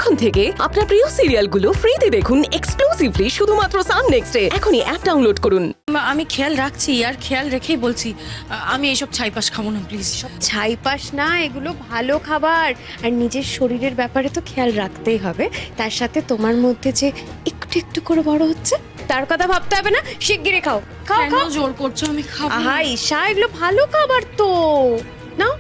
এখন থেকে আপনার প্রিয় সিরিয়ালগুলো ফ্রিতে দেখুন এক্সক্লুসিভলি শুধুমাত্র সান নেক্সটে। এখনই অ্যাপ ডাউনলোড করুন। আমি খেয়াল রাখছি আর খেয়াল রেখেই বলছি আমি এইসব ছাইপাশ খাবো না প্লিজ। ছাইপাশ না, এগুলো ভালো খাবার। আর নিজের শরীরের ব্যাপারে তো খেয়াল রাখতেই হবে। তার সাথে তোমার মধ্যে যে একটু একটু করে বড় হচ্ছে তার কথা ভাবতে হবে না। শিগগিরই খাও খাও কেন খাও। জোর করছো? আমি খাবো না। আহা ঈশা, এগুলো ভালো খাবার তো। নাও।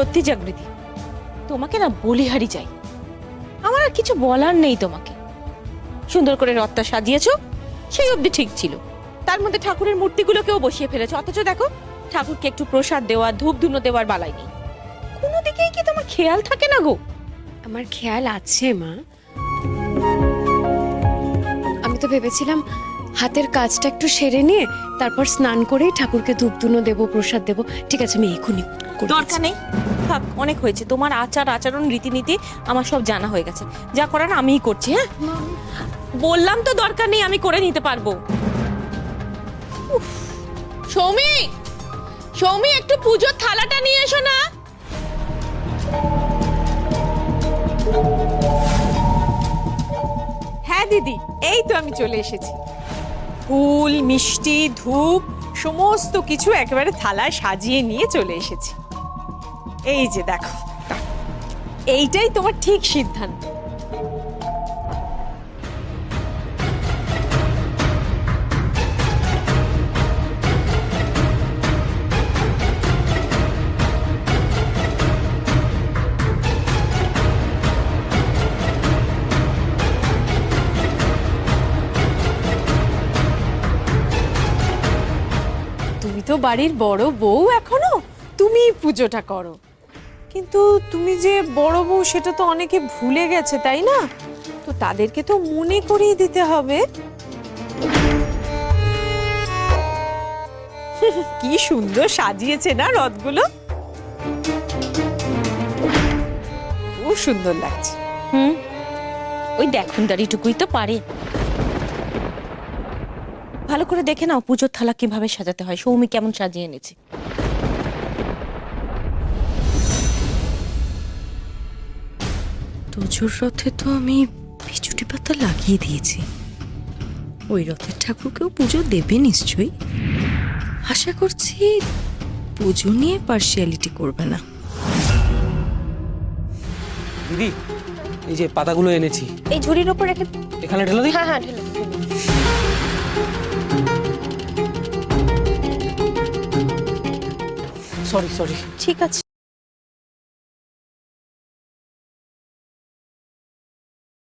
সত্যি জাগৃতি, তোমাকে না বলিহারি চাই। আমার আর কিছু বলার নেই তোমাকে। সুন্দর করে রথটা সাজিয়েছো, সেই অবধি ঠিক ছিল। তার মধ্যে ঠাকুরের মূর্তিগুলোকেও বসিয়ে ফেলেছো, অথচ দেখো ঠাকুরকে একটু প্রসাদ দেওয়া, ধূপ ধুনো দেওয়ার বালাই নেই। কোনো দিকেই কি তোমার খেয়াল থাকে না গো? আমার খেয়াল আছে মা। আমি তো ভেবেছিলাম হাতের কাজটা একটু সেরে নিয়ে তারপর স্নান করেই ঠাকুরকে ধূপধুনো দেবো, প্রসাদ দেবো। ঠিক আছে, আমি এখনই করে দরকার নেই, থাক, অনেক হয়েছে। তোমার আচার আচরণ রীতিনীতি আমার সব জানা হয়ে গেছে। যা করার আমিই করছি। হ্যাঁ, বললাম তো দরকার নেই, আমি করে নিতে পারবো। উফ, সৌমি, সৌমি, একটু পুজোর থালাটা নিয়ে এসো না। হ্যাঁ দিদি, এই তো আমি চলে এসেছি। ফুল, মিষ্টি, ধূপ সমস্ত কিছু একেবারে থালায় সাজিয়ে নিয়ে চলে এসেছি। এই যে দেখো, এইটাই তোমার ঠিক সিদ্ধান্ত। তুমি তো বাড়ির বড় বউ, এখনো তুমি পুজোটা করো। কিন্তু তুমি যে বড় বউ সেটা তো অনেকে ভুলে গেছে, তাই না? তো তাদেরকে তো মনে করিয়ে দিতে হবে। কি সুন্দর সাজিয়েছে না রথগুলো, খুব সুন্দর লাগছে। ওই দেখুন দাঁড়িটুকুই তো পারে। ভালো করে দেখে নাও পুজোর থালা কিভাবে সাজাতে হয়। সৌমি কেমন সাজিয়ে এনেছে। তোজোর রথে তো আমি পিছুটি পাতা লাগিয়ে দিয়েছি। ওই রথের ঠাকুরকেও পুজো দেবে নিশ্চয়ই। আশা করছি পুজো নিয়ে পার্সিয়ালিটি করবে না। দিদি, এই যে পাতাগুলো এনেছি, এই ঝুড়ির ওপর রেখে। এখানে ঢেলে দিই। হ্যাঁ হ্যাঁ, ঢেলে। Sorry sorry. ঠিক আছে।